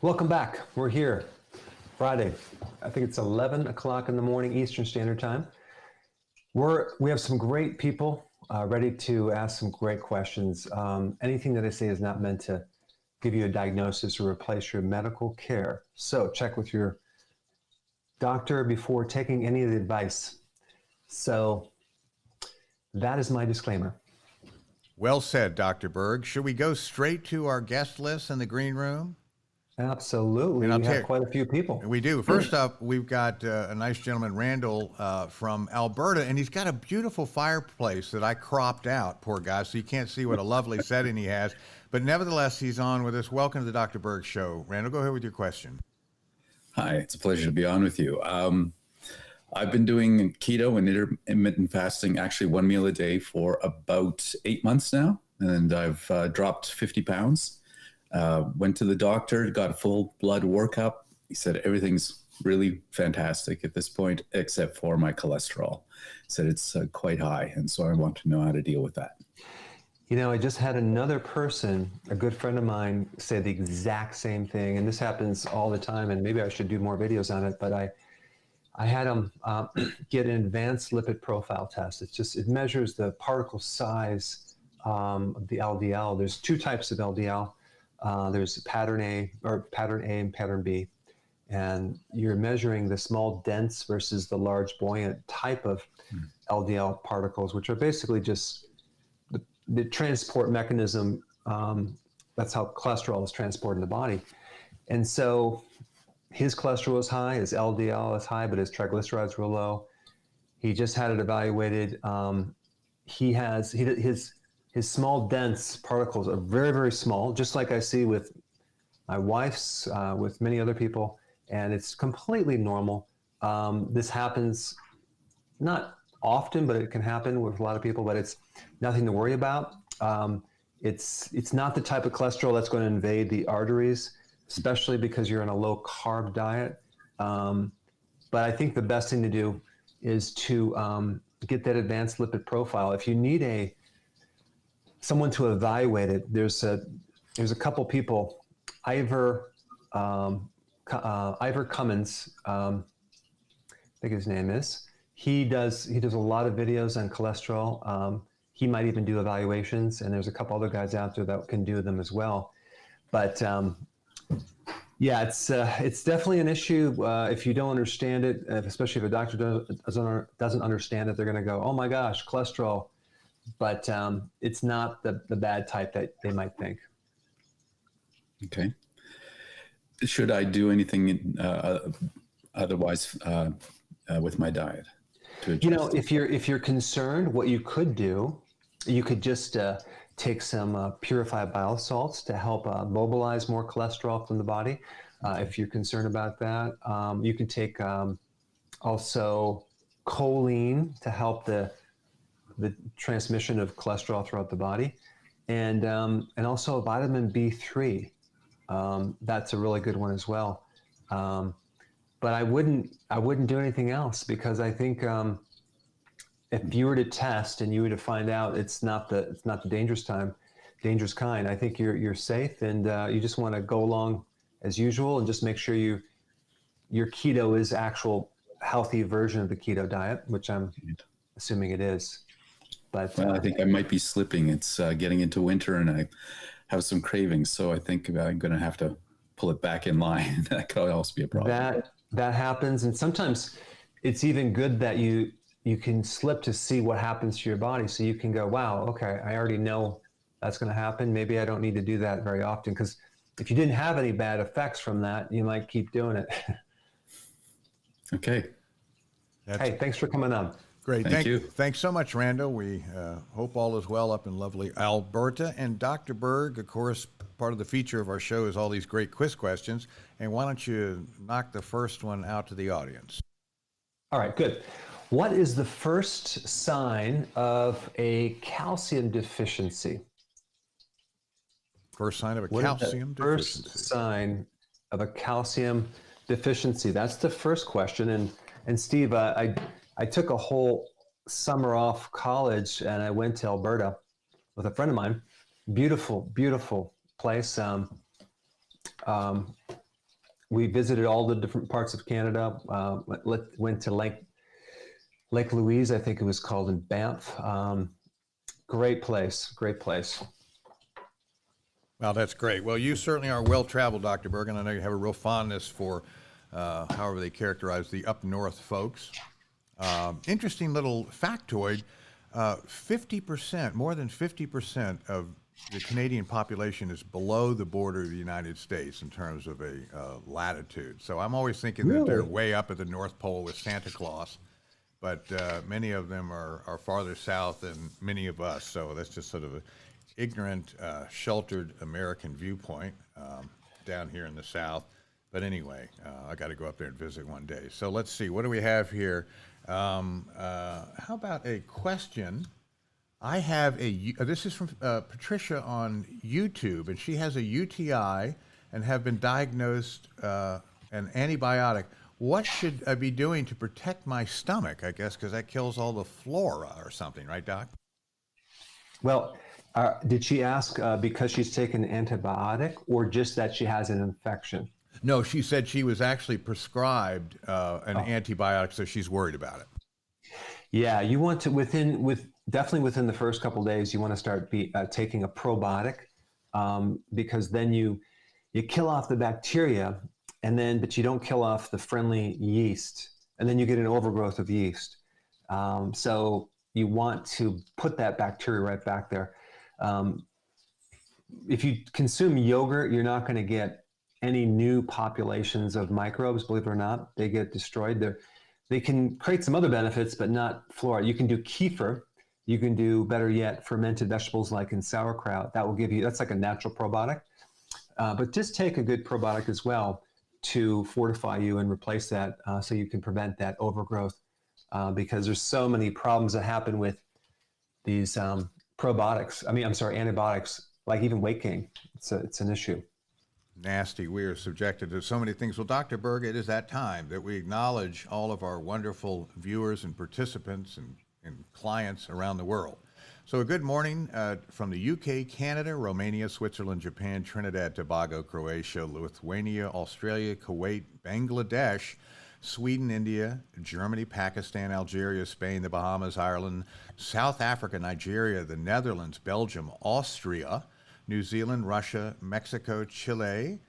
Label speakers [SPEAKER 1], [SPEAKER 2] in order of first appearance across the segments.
[SPEAKER 1] Welcome back. We're here Friday. I think it's 11 o'clock in the morning Eastern Standard Time. We have some great people ready to ask some great questions. Anything that I say is not meant to give you a diagnosis or replace your medical care. So check with your doctor before taking any of the advice. So that is my disclaimer.
[SPEAKER 2] Well said, Dr. Berg. Should we go straight to our guest list in the green room?
[SPEAKER 1] Absolutely. We have quite a few people.
[SPEAKER 2] We do. First up, we've got a nice gentleman, Randall, from Alberta, and he's got a beautiful fireplace that I cropped out, poor guy, so you can't see what a lovely setting he has. But nevertheless, he's on with us. Welcome to the Dr. Berg Show. Randall, go ahead with your question.
[SPEAKER 3] Hi, it's a pleasure to be on with you. I've been doing keto and intermittent fasting, actually one meal a day, for about 8 months now, and I've dropped 50 pounds. Went to the doctor, got a full blood workup. He said everything's really fantastic at this point, except for my cholesterol. He said it's quite high, and so I want to know how to deal with that.
[SPEAKER 1] You know, I just had another person, a good friend of mine, say the exact same thing, and this happens all the time, and maybe I should do more videos on it, but I had him get an advanced lipid profile test. It measures the particle size of the LDL. There's two types of LDL. There's pattern A and pattern B. And you're measuring the small dense versus the large buoyant type of LDL particles, which are basically just the transport mechanism. That's how cholesterol is transported in the body. And so his cholesterol is high, his LDL is high, but his triglycerides were low. He just had it evaluated. His small dense particles are very, very small, just like I see with my wife's, with many other people, and it's completely normal. This happens not often, but it can happen with a lot of people, but it's nothing to worry about. It's not the type of cholesterol that's going to invade the arteries, especially because you're on a low carb diet. But I think the best thing to do is to get that advanced lipid profile. If you need someone to evaluate it, there's a couple people, Ivor Cummins, I think his name is. He does a lot of videos on cholesterol. He might even do evaluations, and there's a couple other guys out there that can do them as well. But yeah, it's definitely an issue if you don't understand it, especially if a doctor doesn't understand it. They're going to go, "Oh my gosh, cholesterol." But it's not the bad type that they might think.
[SPEAKER 3] Okay. Should I do anything otherwise with my diet?
[SPEAKER 1] You know, if you're concerned, what you could do, you could just take some purified bile salts to help mobilize more cholesterol from the body. If you're concerned about that, you can take also choline to help the transmission of cholesterol throughout the body, and also vitamin B3. That's a really good one as well. But I wouldn't do anything else, because I think if you were to test and you were to find out it's not the dangerous kind, I think you're safe, and you just want to go along as usual and just make sure your keto is actual healthy version of the keto diet, which I'm assuming it is. But
[SPEAKER 3] I think I might be slipping. It's getting into winter, and I have some cravings, so I think I'm going to have to pull it back in line. That could also be a problem.
[SPEAKER 1] That happens, and sometimes it's even good that you can slip to see what happens to your body, so you can go, wow, okay, I already know that's going to happen. Maybe I don't need to do that very often, because if you didn't have any bad effects from that, you might keep doing it.
[SPEAKER 3] Okay.
[SPEAKER 1] Hey, thanks for coming on.
[SPEAKER 2] Great. Thank you. Thanks so much, Randall. We hope all is well up in lovely Alberta. And Dr. Berg, of course, part of the feature of our show is all these great quiz questions. And why don't you knock the first one out to the audience?
[SPEAKER 1] All right, good. What is the first sign of a calcium deficiency?
[SPEAKER 2] First sign of a calcium deficiency.
[SPEAKER 1] First sign of a calcium deficiency. That's the first question. And Steve, I took a whole summer off college, and I went to Alberta with a friend of mine. Beautiful, beautiful place. We visited all the different parts of Canada. Went to Lake Louise, I think it was called, in Banff. Great place, great place.
[SPEAKER 2] Well, that's great. Well, you certainly are well-traveled, Dr. Berg, and I know you have a real fondness for, however they characterize the up north folks. Interesting little factoid, 50%, more than 50% of the Canadian population is below the border of the United States in terms of a latitude. So I'm always thinking that they're way up at the North Pole with Santa Claus, but many of them are farther south than many of us. So that's just sort of a ignorant, sheltered American viewpoint down here in the South. But anyway, I got to go up there and visit one day. So let's see, what do we have here? How about a question? I have this is from Patricia on YouTube, and she has a UTI and have been diagnosed an antibiotic. What should I be doing to protect my stomach, I guess, because that kills all the flora or something, right, Doc?
[SPEAKER 1] Well, did she ask because she's taken an antibiotic, or just that she has an infection?
[SPEAKER 2] No, she said she was actually prescribed an antibiotic, so she's worried about it.
[SPEAKER 1] Yeah, you want to definitely within the first couple of days, you want to start taking a probiotic, because then you kill off the bacteria, but you don't kill off the friendly yeast, and then you get an overgrowth of yeast. So you want to put that bacteria right back there. If you consume yogurt, you're not going to get any new populations of microbes, believe it or not. They get destroyed. They can create some other benefits, but not flora. You can do kefir. You can do, better yet, fermented vegetables like in sauerkraut. That will give you, that's like a natural probiotic. But just take a good probiotic as well to fortify you and replace that, so you can prevent that overgrowth, because there's so many problems that happen with these antibiotics, like even weight gain. It's an issue.
[SPEAKER 2] Nasty. We are subjected to so many things. Well, Dr. Berg, it is that time that we acknowledge all of our wonderful viewers and participants and clients around the world. So a good morning from the UK, Canada, Romania, Switzerland, Japan, Trinidad, Tobago, Croatia, Lithuania, Australia, Kuwait, Bangladesh, Sweden, India, Germany, Pakistan, Algeria, Spain, the Bahamas, Ireland, South Africa, Nigeria, the Netherlands, Belgium, Austria, New Zealand, Russia, Mexico, Chile,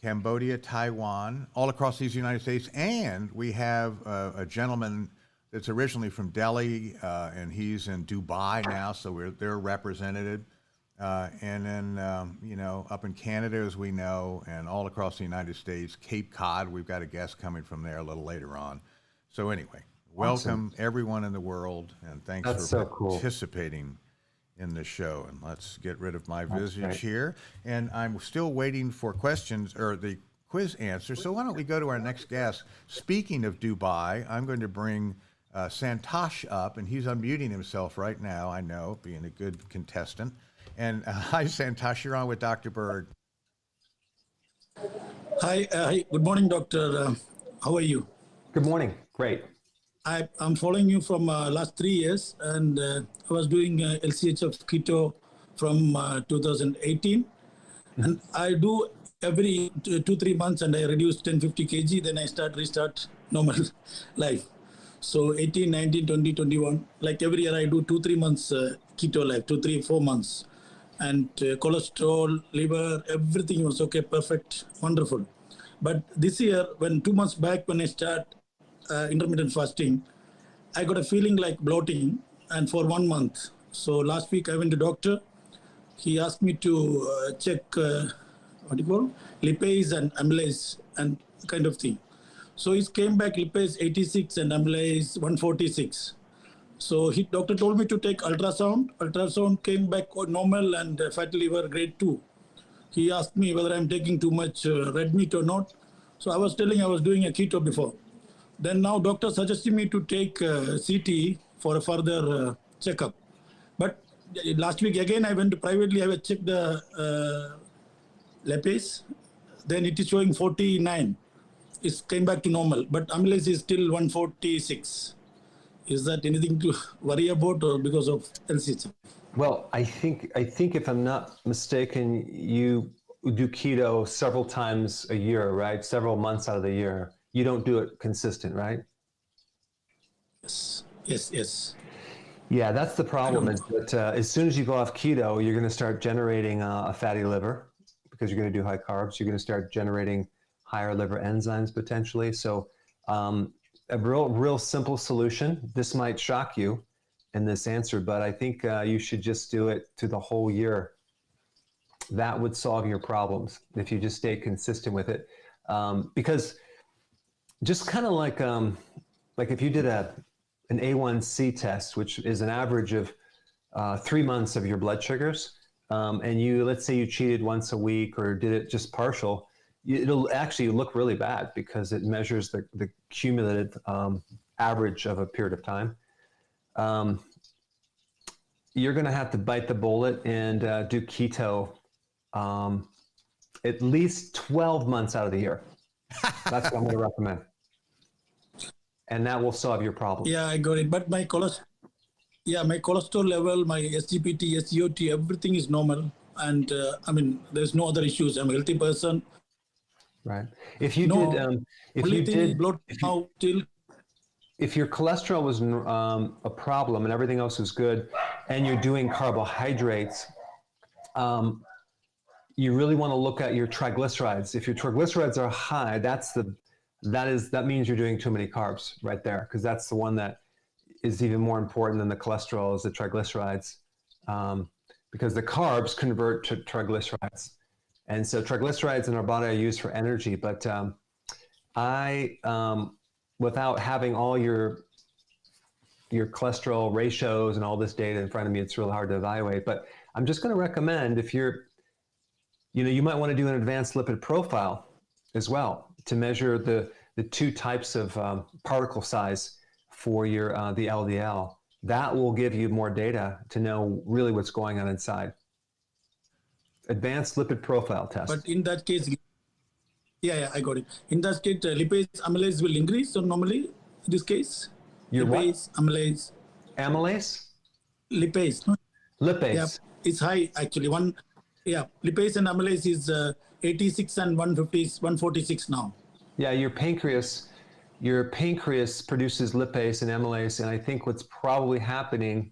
[SPEAKER 2] Cambodia, Taiwan, all across these United States. And we have a gentleman that's originally from Delhi, and he's in Dubai now, so they're represented. And then, up in Canada, as we know, and all across the United States, Cape Cod, we've got a guest coming from there a little later on. So anyway, welcome everyone in the world, and thanks for participating in the show. And let's get rid of my visage here. And I'm still waiting for questions or the quiz answer. So why don't we go to our next guest? Speaking of Dubai, I'm going to bring Santosh up, and he's unmuting himself right now, I know, being a good contestant. And hi, Santosh, you're on with Dr. Berg.
[SPEAKER 4] Hi, good morning, doctor. How are you?
[SPEAKER 1] Good morning. Great.
[SPEAKER 4] I'm following you from last 3 years, and I was doing LCHF keto from 2018. And I do every 2-3 months, and I reduce 10-50 kg, then I restart normal life. So 18, 19, 20, 21, like every year I do 2-3 months keto life, 2-3-4 months. And cholesterol, liver, everything was okay, perfect, wonderful. But this year, 2 months back, when I start intermittent fasting, I got a feeling like bloating, and for 1 month. So last week I went to doctor. He asked me to check lipase and amylase and kind of thing. So it came back lipase 86 and amylase 146. So doctor told me to take ultrasound. Ultrasound came back normal and fatty liver grade 2. He asked me whether I'm taking too much red meat or not. So I was telling I was doing a keto before. Then now doctor suggested me to take CT for a further checkup. But last week again I went to privately, I checked the lipase. Then it is showing 49. It came back to normal, but amylase is still 146. Is that anything to worry about, or because of LCHF?
[SPEAKER 1] Well, I think if I'm not mistaken, you do keto several times a year, right? Several months out of the year. You don't do it consistent, right?
[SPEAKER 4] Yes.
[SPEAKER 1] Yeah, that's the problem. Is that as soon as you go off keto, you're going to start generating a fatty liver because you're going to do high carbs. You're going to start generating higher liver enzymes potentially. So a real simple solution. This might shock you in this answer, but I think you should just do it to the whole year. That would solve your problems if you just stay consistent with it. Because just kind of like if you did an A1C test, which is an average of 3 months of your blood sugars, and let's say you cheated once a week or did it just partial, it'll actually look really bad because it measures the cumulative average of a period of time. You're going to have to bite the bullet and do keto at least 12 months out of the year. That's what I'm going to recommend. And that will solve your problem.
[SPEAKER 4] Yeah, I got it. But my cholesterol level, my SGPT, SGOT, everything is normal. And there's no other issues. I'm a healthy person.
[SPEAKER 1] Right. If your cholesterol was a problem and everything else was good, and you're doing carbohydrates, you really want to look at your triglycerides. If your triglycerides are high, that means you're doing too many carbs right there, because that's the one that is even more important than the cholesterol is the triglycerides, because the carbs convert to triglycerides. And so triglycerides in our body are used for energy, but without having all your cholesterol ratios and all this data in front of me, it's really hard to evaluate. But I'm just going to recommend, if you might want to do an advanced lipid profile as well to measure the two types of particle size for the LDL. That will give you more data to know really what's going on inside. Advanced lipid profile test.
[SPEAKER 4] But in that case, I got it. In that case, lipase, amylase will increase. So normally, in this case,
[SPEAKER 1] Your
[SPEAKER 4] lipase,
[SPEAKER 1] what?
[SPEAKER 4] amylase.
[SPEAKER 1] Amylase?
[SPEAKER 4] Lipase. No?
[SPEAKER 1] Lipase.
[SPEAKER 4] Yeah, it's high actually. Lipase and amylase is 86 and 146 now. Yeah,
[SPEAKER 1] your pancreas produces lipase and amylase, and I think what's probably happening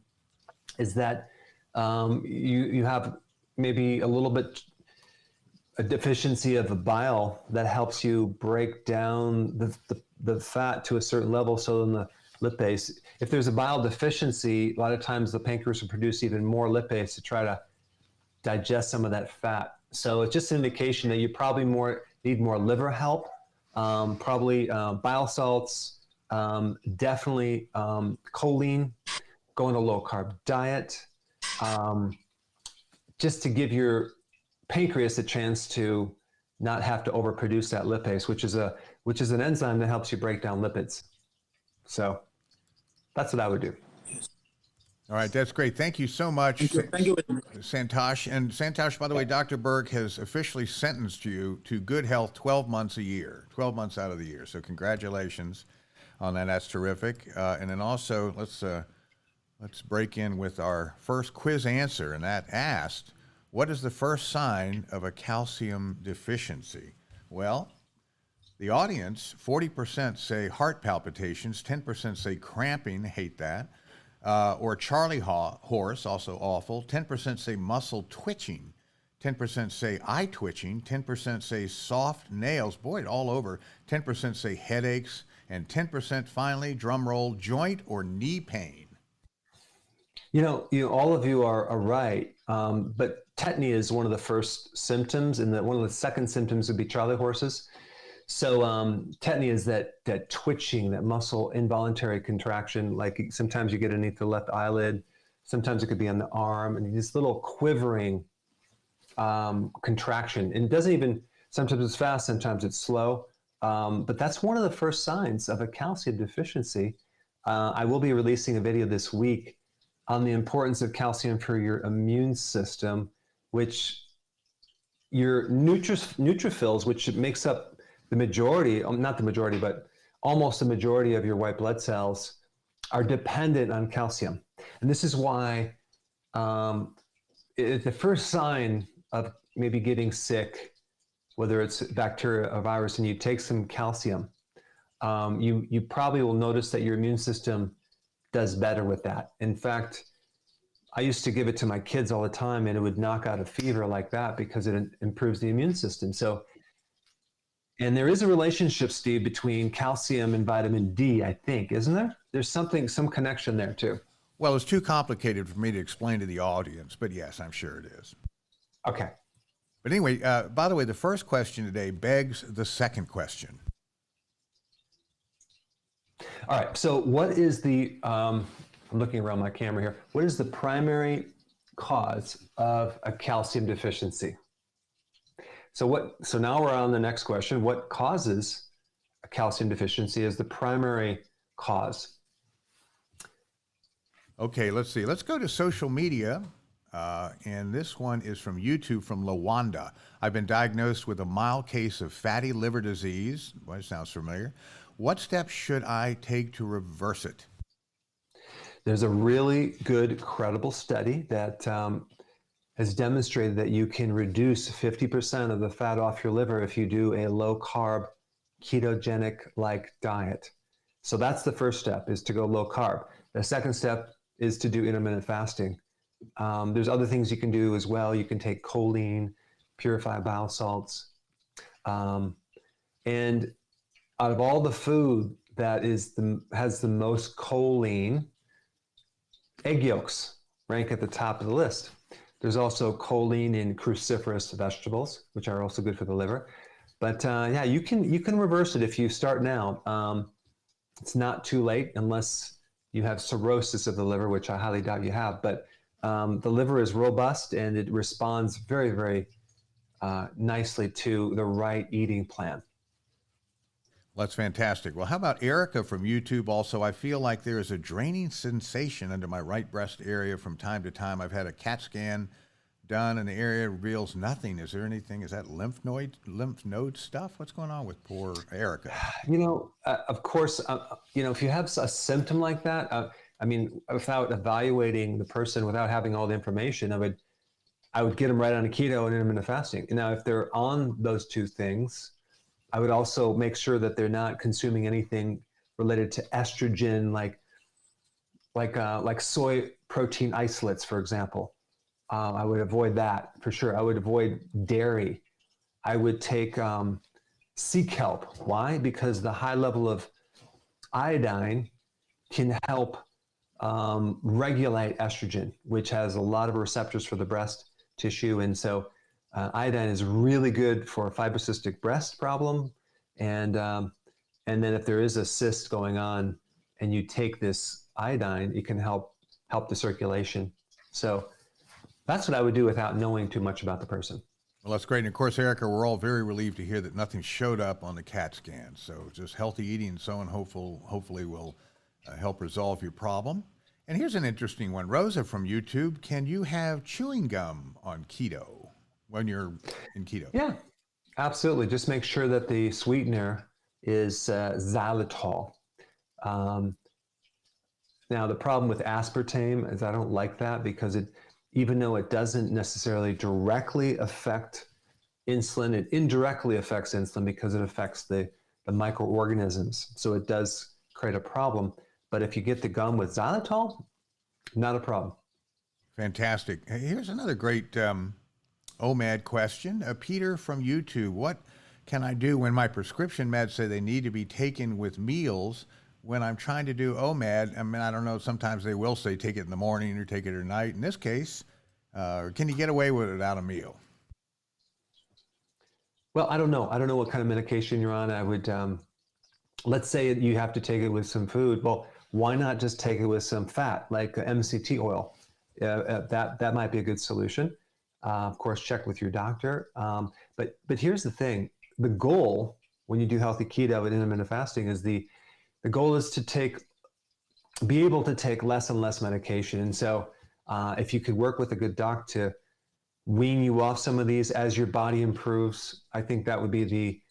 [SPEAKER 1] is that you have maybe a little bit a deficiency of the bile that helps you break down the fat to a certain level. So in the lipase, if there's a bile deficiency, a lot of times the pancreas will produce even more lipase to try to digest some of that fat. So it's just an indication that you probably need more liver help, probably bile salts, definitely choline, go on a low carb diet, just to give your pancreas a chance to not have to overproduce that lipase, which is an enzyme that helps you break down lipids. So that's what I would do.
[SPEAKER 2] All right, that's great. Thank you so much,
[SPEAKER 4] Thank you.
[SPEAKER 2] Santosh. And Santosh, by the way, Dr. Berg has officially sentenced you to good health 12 months a year, 12 months out of the year. So congratulations on that. That's terrific. And then also, let's break in with our first quiz answer, and that asked, what is the first sign of a calcium deficiency? Well, the audience, 40% say heart palpitations, 10% say cramping, hate that. Or Charlie horse, also awful. 10% say muscle twitching. 10% say eye twitching. 10% say soft nails. Boy, all over. 10% say headaches. And 10% finally, drum roll, joint or knee pain.
[SPEAKER 1] All of you are right. But tetany is one of the first symptoms, and one of the second symptoms would be Charlie horses. So tetany is that twitching, that muscle involuntary contraction. Like sometimes you get underneath the left eyelid, sometimes it could be on the arm, and this little quivering contraction. And it doesn't even, sometimes it's fast, sometimes it's slow. But that's one of the first signs of a calcium deficiency. I will be releasing a video this week on the importance of calcium for your immune system, which your neutrophils, which makes up the majority, not the majority, but almost the majority of your white blood cells, are dependent on calcium. And this is why the first sign of maybe getting sick, whether it's bacteria or virus, and you take some calcium, you probably will notice that your immune system does better with that. In fact, I used to give it to my kids all the time, and it would knock out a fever like that because it improves the immune system. So, and there is a relationship, Steve, between calcium and vitamin D, I think, isn't there? There's some connection there too.
[SPEAKER 2] Well, it's too complicated for me to explain to the audience, but yes, I'm sure it is.
[SPEAKER 1] Okay.
[SPEAKER 2] But anyway, by the way, the first question today begs the second question.
[SPEAKER 1] All right. So what is I'm looking around my camera here. What is the primary cause of a calcium deficiency? So now we're on the next question. What causes a calcium deficiency as the primary cause?
[SPEAKER 2] Okay, let's see. Let's go to social media. And this one is from YouTube from Lawanda. I've been diagnosed with a mild case of fatty liver disease. Well, it sounds familiar. What steps should I take to reverse it?
[SPEAKER 1] There's a really good, credible study that has demonstrated that you can reduce 50% of the fat off your liver if you do a low-carb, ketogenic-like diet. So that's the first step, is to go low-carb. The second step is to do intermittent fasting. There's other things you can do as well. You can take choline, purify bile salts. And out of all the food that has the most choline, egg yolks rank at the top of the list. There's also choline in cruciferous vegetables, which are also good for the liver. But yeah, you can reverse it if you start now. It's not too late unless you have cirrhosis of the liver, which I highly doubt you have. But the liver is robust and it responds very, very nicely to the right eating plan.
[SPEAKER 2] Well, that's fantastic. Well, how about Erica from YouTube also? I feel like there is a draining sensation under my right breast area from time to time. I've had a CAT scan done and the area reveals nothing. Is there anything? Is that lymph node stuff? What's going on with poor Erica?
[SPEAKER 1] Of course, if you have a symptom like that, without evaluating the person, without having all the information, I would get them right on a keto and intermittent fasting. Now, if they're on those two things, I would also make sure that they're not consuming anything related to estrogen, like soy protein isolates, for example. I would avoid that for sure. I would avoid dairy. I would take sea kelp. Why? Because the high level of iodine can help regulate estrogen, which has a lot of receptors for the breast tissue. And so iodine is really good for a fibrocystic breast problem. And then if there is a cyst going on and you take this iodine, it can help the circulation. So that's what I would do without knowing too much about the person.
[SPEAKER 2] Well, that's great. And of course, Erica, we're all very relieved to hear that nothing showed up on the CAT scan. So just healthy eating and so on, hopefully will help resolve your problem. And here's an interesting one. Rosa from YouTube, can you have chewing gum on keto when you're in keto?
[SPEAKER 1] Yeah, absolutely. Just make sure that the sweetener is xylitol. Now, the problem with aspartame is I don't like that because even though it doesn't necessarily directly affect insulin, it indirectly affects insulin because it affects the microorganisms. So it does create a problem. But if you get the gum with xylitol, not a problem.
[SPEAKER 2] Fantastic. Hey, here's another great OMAD question. Peter from YouTube, what can I do when my prescription meds say they need to be taken with meals when I'm trying to do OMAD? I mean, I don't know, sometimes they will say take it in the morning or take it at night. In this case, can you get away with it without a meal?
[SPEAKER 1] Well, I don't know. I don't know what kind of medication you're on. I would, let's say you have to take it with some food. Well, why not just take it with some fat, like MCT oil? That might be a good solution. Of course, check with your doctor. But here's the thing. The goal when you do healthy keto and intermittent fasting is the goal is to be able to take less and less medication. And so if you could work with a good doc to wean you off some of these as your body improves, I think that would be the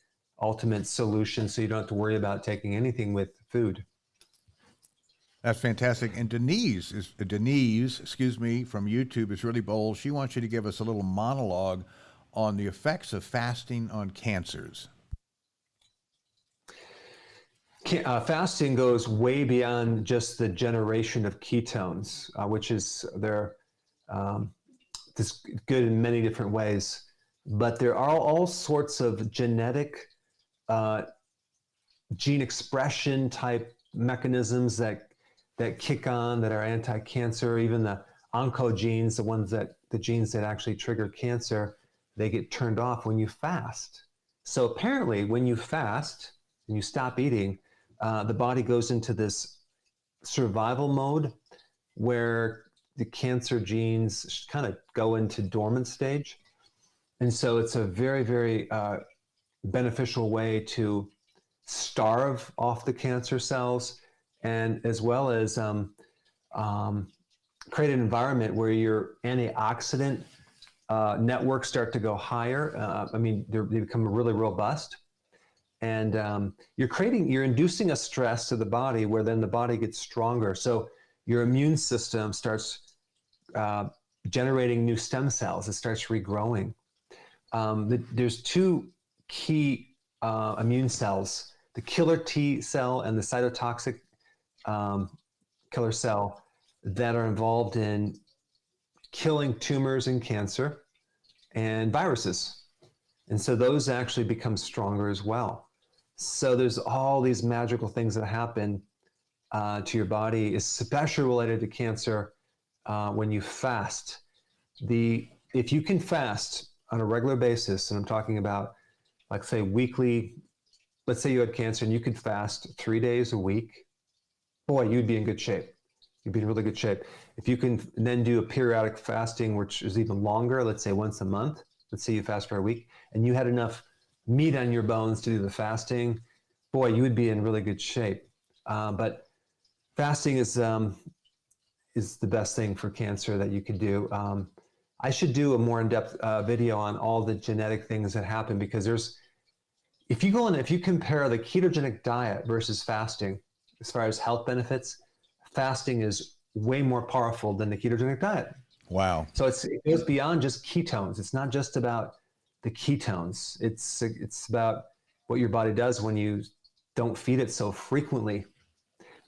[SPEAKER 1] ultimate solution, so you don't have to worry about taking anything with food.
[SPEAKER 2] That's fantastic. And Denise, from YouTube is really bold. She wants you to give us a little monologue on the effects of fasting on cancers?
[SPEAKER 1] Fasting goes way beyond just the generation of ketones, which is this good in many different ways. But there are all sorts of genetic gene expression type mechanisms that kick on that are anti-cancer. Even the oncogenes, the genes that actually trigger cancer, they get turned off when you fast. So apparently, when you fast and you stop eating, the body goes into this survival mode where the cancer genes kind of go into dormant stage. And so it's a very, very beneficial way to starve off the cancer cells, and as well as create an environment where your antioxidant networks start to go higher. They become really robust. And you're inducing a stress to the body where then the body gets stronger. So your immune system starts generating new stem cells. It starts regrowing. There's two key immune cells, the killer T cell and the cytotoxic killer cell, that are involved in killing tumors and cancer and viruses. And so those actually become stronger as well. So there's all these magical things that happen to your body, especially related to cancer, when you fast. If you can fast on a regular basis, and I'm talking about, like, say, weekly, let's say you had cancer and you could fast 3 days a week, boy, you'd be in good shape. You'd be in really good shape. If you can then do a periodic fasting, which is even longer, let's say once a month, let's say you fast for a week, and you had enough meat on your bones to do the fasting, boy, you would be in really good shape. But fasting is the best thing for cancer that you could do. I should do a more in-depth video on all the genetic things that happen, because if you compare the ketogenic diet versus fasting, as far as health benefits, fasting is way more powerful than the ketogenic diet.
[SPEAKER 2] Wow.
[SPEAKER 1] So it goes beyond just ketones. It's not just about the ketones. It's about what your body does when you don't feed it so frequently.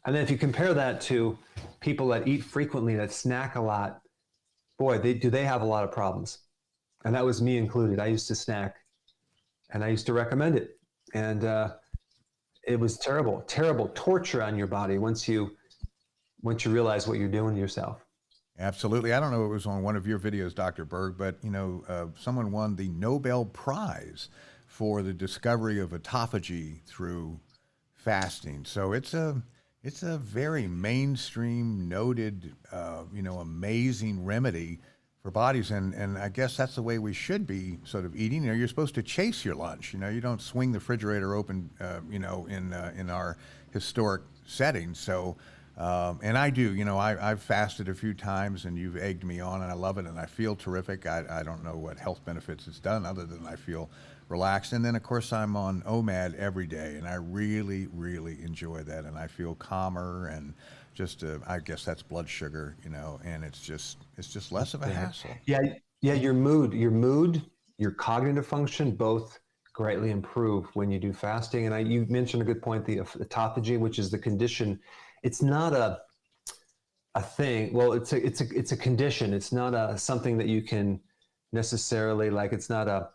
[SPEAKER 1] And then if you compare that to people that eat frequently, that snack a lot, boy, they have a lot of problems. And that was me included. I used to snack, and I used to recommend it. And it was terrible, terrible torture on your body once you realize what you're doing to yourself.
[SPEAKER 2] Absolutely. I don't know if it was on one of your videos, Dr. Berg, but someone won the Nobel Prize for the discovery of autophagy through fasting. So it's a very mainstream, noted, amazing remedy for bodies, and I guess that's the way we should be sort of eating. You're supposed to chase your lunch. You don't swing the refrigerator open. In our historic setting. So. And I do, I've fasted a few times, and you've egged me on, and I love it, and I feel terrific. I don't know what health benefits it's done other than I feel relaxed. And then, of course, I'm on OMAD every day, and I really, really enjoy that, and I feel calmer, and just, I guess that's blood sugar, and it's just less of a hassle.
[SPEAKER 1] Yeah, your mood, your cognitive function, both greatly improve when you do fasting. And you mentioned a good point, the autophagy, which is the condition. It's not a thing. Well, it's a condition. It's not something that you can necessarily, it's not a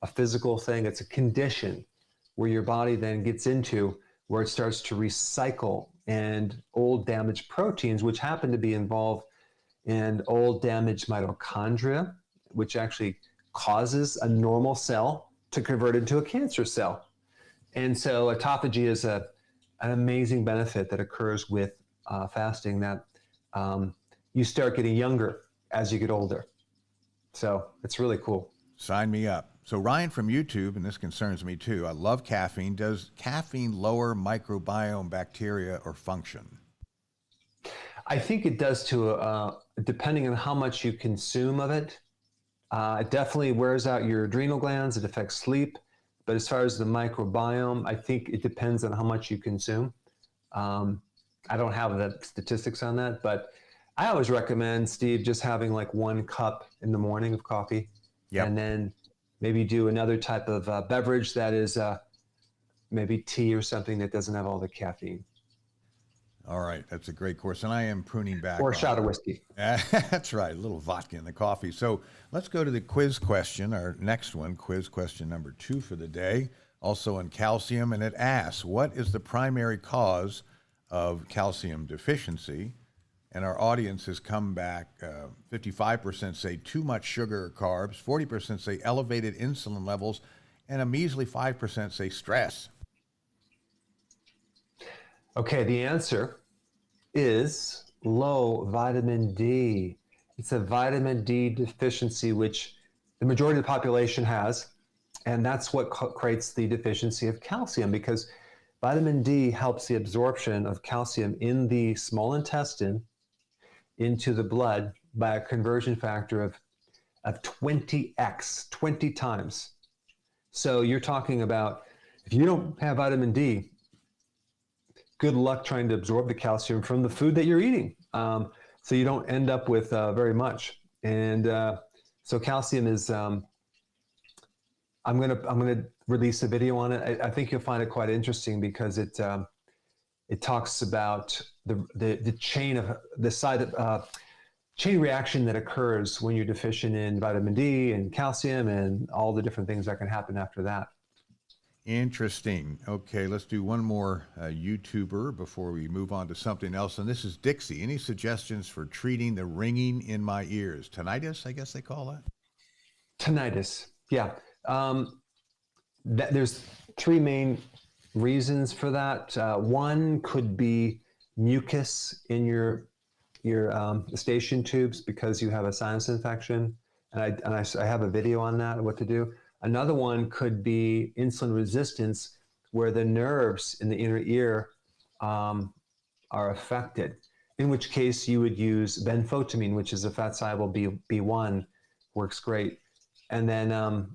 [SPEAKER 1] physical thing. It's a condition where your body then gets into where it starts to recycle and old damaged proteins, which happen to be involved in old damaged mitochondria, which actually causes a normal cell to convert into a cancer cell. And so autophagy is an amazing benefit that occurs with fasting, that you start getting younger as you get older. So it's really cool.
[SPEAKER 2] Sign me up. So Ryan from YouTube, and this concerns me too, I love caffeine. Does caffeine lower microbiome bacteria or function?
[SPEAKER 1] I think it does depending on how much you consume of it. It definitely wears out your adrenal glands. It affects sleep. But as far as the microbiome, I think it depends on how much you consume. I don't have the statistics on that, but I always recommend, Steve, just having 1 cup in the morning of coffee.
[SPEAKER 2] Yep.
[SPEAKER 1] And then maybe do another type of beverage that is maybe tea or something that doesn't have all the caffeine.
[SPEAKER 2] All right, that's a great course, and I am pruning back.
[SPEAKER 1] Or a shot of whiskey.
[SPEAKER 2] That's right, a little vodka in the coffee. So let's go to the quiz question, our next one, quiz question number 2 for the day, also on calcium, and it asks, what is the primary cause of calcium deficiency? And our audience has come back, 55% say too much sugar or carbs, 40% say elevated insulin levels, and a measly 5% say stress.
[SPEAKER 1] Okay, the answer is low vitamin D. It's a vitamin D deficiency, which the majority of the population has, and that's what creates the deficiency of calcium, because vitamin D helps the absorption of calcium in the small intestine into the blood by a conversion factor of 20x, 20 times. So you're talking about, if you don't have vitamin D, good luck trying to absorb the calcium from the food that you're eating. So you don't end up with very much. And so calcium is, I'm gonna release a video on it. I think you'll find it quite interesting because it talks about the chain of the chain reaction that occurs when you're deficient in vitamin D and calcium and all the different things that can happen after that.
[SPEAKER 2] Interesting. Okay, let's do one more YouTuber before we move on to something else. And this is Dixie. Any suggestions for treating the ringing in my ears? Tinnitus, I guess they call that?
[SPEAKER 1] Tinnitus, yeah. There's 3 main reasons for that. One could be mucus in your eustachian tubes because you have a sinus infection. And I have a video on that, what to do. Another one could be insulin resistance, where the nerves in the inner ear are affected, in which case you would use benfotiamine, which is a fat-soluble B1, works great. And then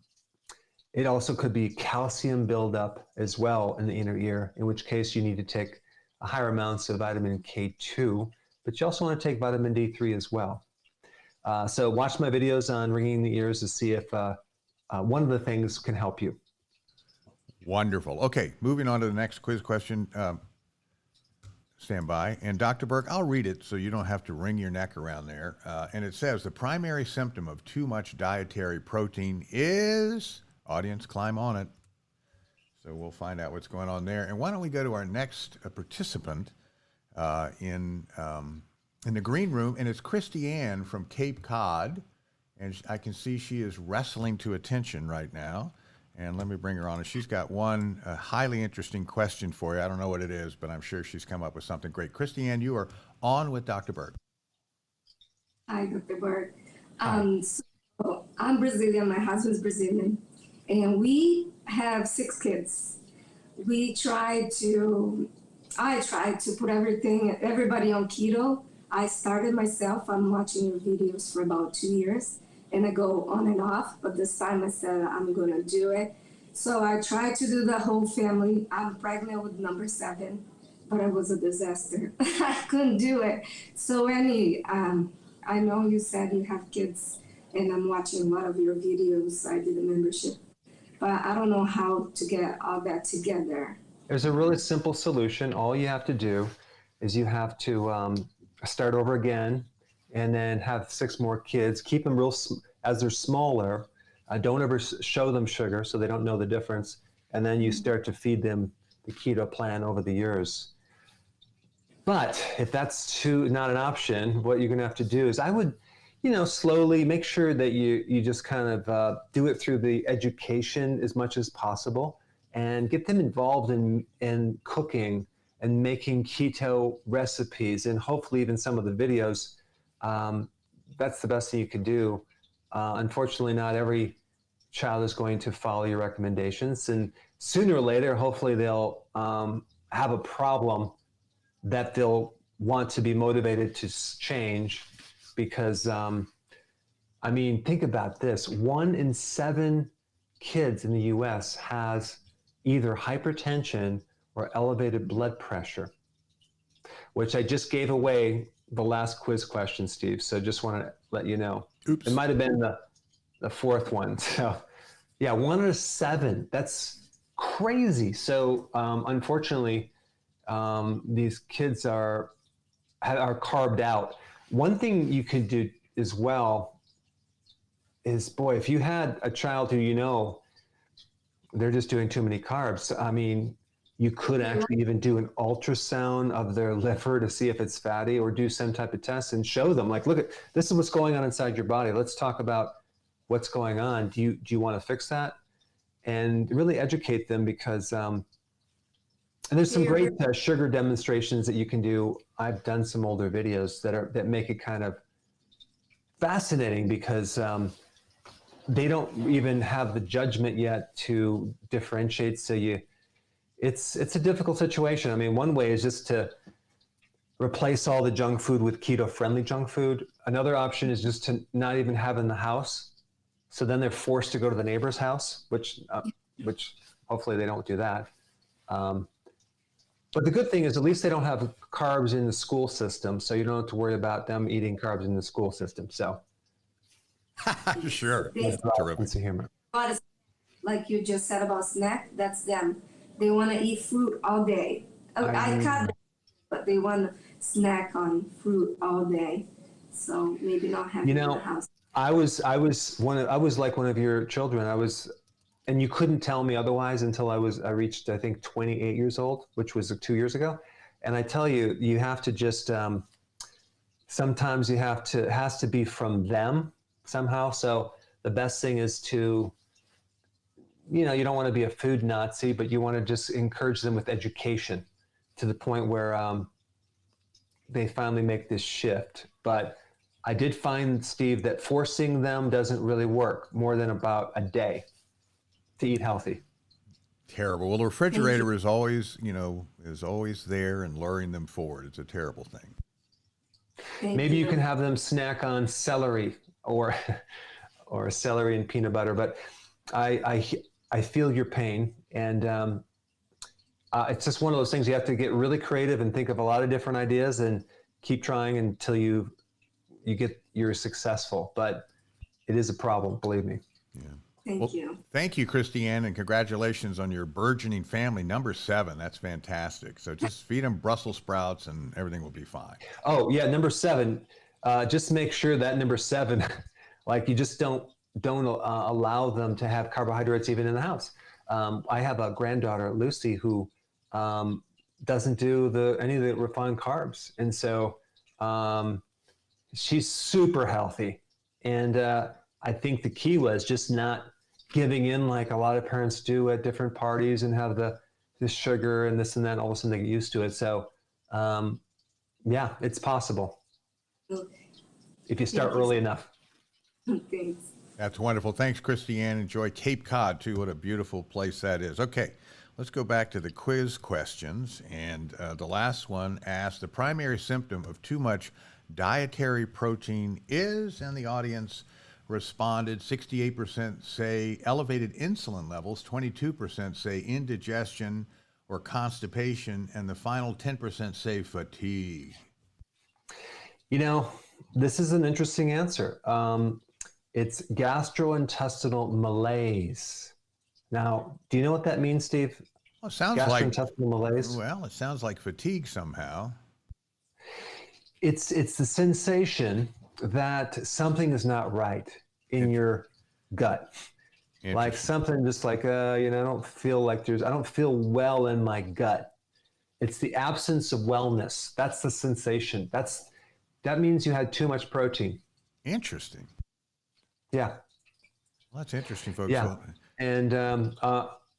[SPEAKER 1] it also could be calcium buildup as well in the inner ear, in which case you need to take higher amounts of vitamin K2, but you also want to take vitamin D3 as well. So watch my videos on ringing the ears to see if one of the things can help you.
[SPEAKER 2] Wonderful. Okay, moving on to the next quiz question. Stand by. And Dr. Berg, I'll read it so you don't have to wring your neck around there. And it says, the primary symptom of too much dietary protein is, audience, climb on it. So we'll find out what's going on there. And why don't we go to our next participant in the green room, and it's Christiane from Cape Cod. And I can see she is wrestling to attention right now. And let me bring her on. And she's got one highly interesting question for you. I don't know what it is, but I'm sure she's come up with something great. Christiane, you are on with Dr. Berg.
[SPEAKER 5] Hi, Dr. Berg. So I'm Brazilian. My husband's Brazilian. And we have 6 kids. I tried to put everybody on keto. I started myself. I'm watching your videos for about 2 years. And I go on and off, but this time I said I'm gonna do it. So I tried to do the whole family. I'm pregnant with number 7, but it was a disaster. I couldn't do it. So I know you said you have kids, and I'm watching a lot of your videos. I did a membership, but I don't know how to get all that together.
[SPEAKER 1] There's a really simple solution. All you have to do is you have to start over again, and then have 6 more kids. Keep them as they're smaller. Don't ever show them sugar so they don't know the difference. And then you start to feed them the keto plan over the years. But if that's not an option, what you're gonna have to do is I would, slowly make sure that you just kind of do it through the education as much as possible and get them involved in cooking and making keto recipes, and hopefully even some of the videos. That's the best thing you can do. Unfortunately, not every child is going to follow your recommendations, and sooner or later, hopefully they'll have a problem that they'll want to be motivated to change, because think about this. 1 in 7 kids in the US has either hypertension or elevated blood pressure, which I just gave away the last quiz question, Steve. So just want to let you know.
[SPEAKER 2] Oops.
[SPEAKER 1] It might have been the 4th one. So, Yeah, 1 out of 7. That's crazy. So unfortunately, these kids are carved out. One thing you could do as well is, boy, if you had a child who they're just doing too many carbs, I mean, you could actually even do an ultrasound of their liver to see if it's fatty, or do some type of test and show them, like, look, this is what's going on inside your body. Let's talk about what's going on. Do you want to fix that? And really educate them, because and there's some great sugar demonstrations that you can do. I've done some older videos that make it kind of fascinating, because they don't even have the judgment yet to differentiate. So it's a difficult situation. I mean, one way is just to replace all the junk food with keto-friendly junk food. Another option is just to not even have in the house. So then they're forced to go to the neighbor's house, which hopefully they don't do that. But the good thing is, at least they don't have carbs in the school system, so you don't have to worry about them eating carbs in the school system. So,
[SPEAKER 2] sure, terrific.
[SPEAKER 1] Sense of humor.
[SPEAKER 5] Like you just said about snack, that's them. They want to eat fruit all day. I cut them, but they want to snack on fruit all day. So maybe not have it in the house.
[SPEAKER 1] I was like one of your children. And you couldn't tell me otherwise until I reached, I think, 28 years old, which was 2 years ago. And I tell you, you have to just, sometimes it has to be from them somehow. So the best thing is to, you don't want to be a food Nazi, but you want to just encourage them with education to the point where they finally make this shift. But I did find, Steve, that forcing them doesn't really work more than about a day to eat healthy.
[SPEAKER 2] Terrible. Well, the refrigerator is always there and luring them forward. It's a terrible thing.
[SPEAKER 1] Maybe you can have them snack on celery or celery and peanut butter. But I feel your pain, and it's just one of those things. You have to get really creative and think of a lot of different ideas and keep trying until you're successful. But it is a problem, believe me.
[SPEAKER 2] Yeah.
[SPEAKER 5] Thank you.
[SPEAKER 2] Thank you, Christiane, and congratulations on your burgeoning family, number 7. That's fantastic. So just feed them Brussels sprouts and everything will be fine.
[SPEAKER 1] Oh yeah, number 7. Just make sure that number 7, like, you just don't allow them to have carbohydrates even in the house. I have a granddaughter, Lucy, who doesn't do any of the refined carbs, and so she's super healthy. And I think the key was just not giving in like a lot of parents do at different parties and have the sugar and this and that, and all of a sudden they get used to it. So yeah, it's possible if you start early enough.
[SPEAKER 5] Thanks.
[SPEAKER 2] That's wonderful. Thanks, Christiane. Enjoy Cape Cod, too. What a beautiful place that is. Okay, let's go back to the quiz questions. And the last one asked, the primary symptom of too much dietary protein is, and the audience responded, 68% say elevated insulin levels, 22% say indigestion or constipation, and the final 10% say fatigue.
[SPEAKER 1] This is an interesting answer. It's gastrointestinal malaise. Now, do you know what that means, Steve?
[SPEAKER 2] Well, it sounds like
[SPEAKER 1] gastrointestinal malaise.
[SPEAKER 2] Well, it sounds like fatigue somehow.
[SPEAKER 1] It's the sensation that something is not right in your gut. Like something just like, I don't feel well in my gut. It's the absence of wellness. That's the sensation. That means you had too much protein.
[SPEAKER 2] Interesting.
[SPEAKER 1] Yeah.
[SPEAKER 2] Well, that's interesting, folks.
[SPEAKER 1] Yeah. And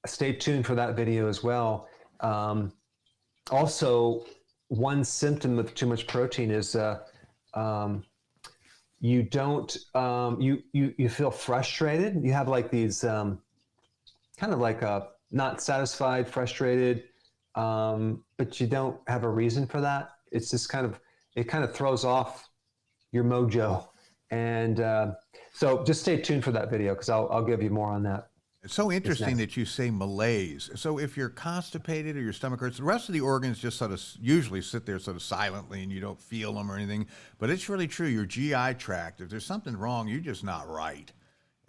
[SPEAKER 1] stay tuned for that video as well. Also, one symptom of too much protein is you feel frustrated. You have like these kind of like not satisfied, frustrated, but you don't have a reason for that. It's just it kind of throws off your mojo. And so just stay tuned for that video, because I'll give you more on that.
[SPEAKER 2] It's so interesting that you say malaise. So if you're constipated or your stomach hurts, the rest of the organs just sort of usually sit there sort of silently and you don't feel them or anything. But it's really true. Your GI tract, if there's something wrong, you're just not right.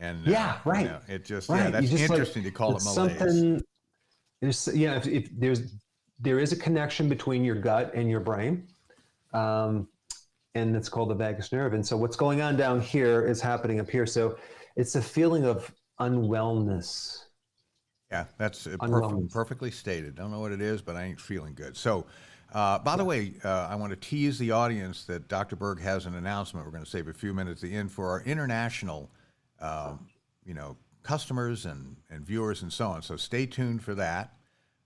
[SPEAKER 2] And
[SPEAKER 1] Yeah, right.
[SPEAKER 2] it just
[SPEAKER 1] Right.
[SPEAKER 2] that's
[SPEAKER 1] You just
[SPEAKER 2] interesting to call it
[SPEAKER 1] it's
[SPEAKER 2] malaise.
[SPEAKER 1] something. If there is a connection between your gut and your brain, and it's called the vagus nerve. And so what's going on down here is happening up here. So it's a feeling of unwellness.
[SPEAKER 2] Yeah, that's
[SPEAKER 1] Unwellness.
[SPEAKER 2] perfectly stated. Don't know what it is, but I ain't feeling good. So, by the way, I want to tease the audience that Dr. Berg has an announcement. We're going to save a few minutes at the end for our international, customers and viewers and so on. So stay tuned for that,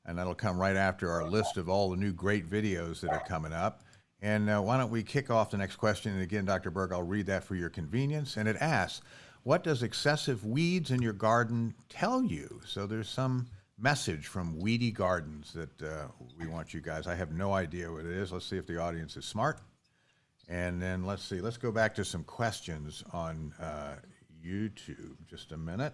[SPEAKER 2] and that'll come right after our list of all the new great videos that are coming up. And why don't we kick off the next question? And again, Dr. Berg, I'll read that for your convenience. And it asks, what does excessive weeds in your garden tell you? So there's some message from Weedy Gardens that we want you guys. I have no idea what it is. Let's see if the audience is smart. And then let's see. Let's go back to some questions on YouTube. Just a minute.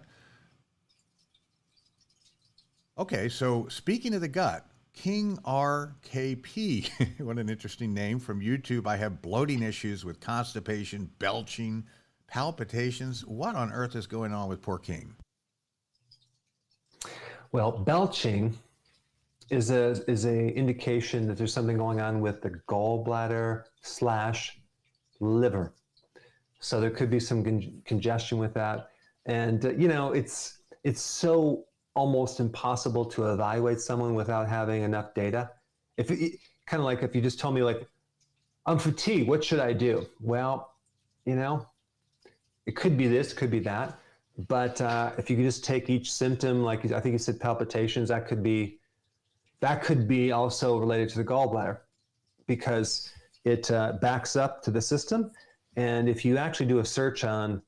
[SPEAKER 2] Okay, so speaking of the gut, King RKP, what an interesting name, from YouTube. I have bloating issues with constipation, belching, palpitations. What on earth is going on with poor King?
[SPEAKER 1] Well, belching is a indication that there's something going on with the gallbladder / liver. So there could be some congestion with that. And, it's so almost impossible to evaluate someone without having enough data. If you just told me, like, I'm fatigued, what should I do? Well, it could be this, could be that. But if you could just take each symptom, like I think you said palpitations, that could be also related to the gallbladder, because it backs up to the system. And if you actually do a search on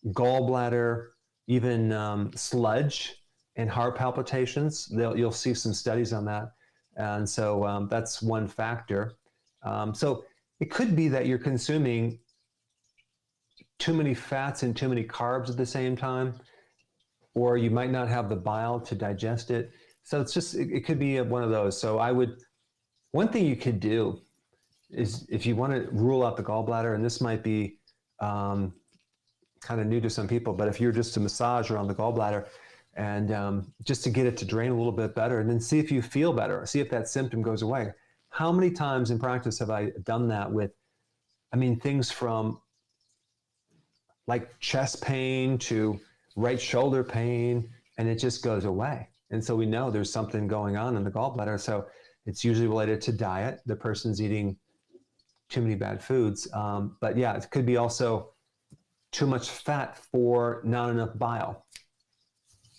[SPEAKER 1] gallbladder, even sludge and heart palpitations, you'll see some studies on that. And so that's one factor. So it could be that you're consuming too many fats and too many carbs at the same time, or you might not have the bile to digest it. So it could be one of those. So one thing you could do is, if you want to rule out the gallbladder, and this might be kind of new to some people, but if you're just to massage around the gallbladder and just to get it to drain a little bit better, and then see if you feel better, see if that symptom goes away. How many times in practice have I done that with, things from like chest pain to right shoulder pain, and it just goes away. And so we know there's something going on in the gallbladder. So it's usually related to diet. The person's eating too many bad foods. But yeah, it could be also too much fat for not enough bile.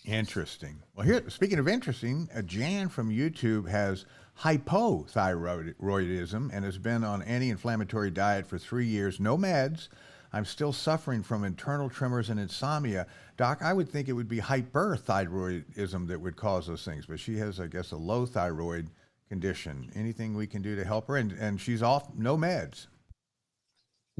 [SPEAKER 2] Interesting. Well, here, speaking of interesting, Jan from YouTube has hypothyroidism and has been on anti-inflammatory diet for 3 years, no meds. I'm still suffering from internal tremors and insomnia. Doc, I would think it would be hyperthyroidism that would cause those things, but she has, I guess, a low thyroid condition. Anything we can do to help her? And she's off no meds.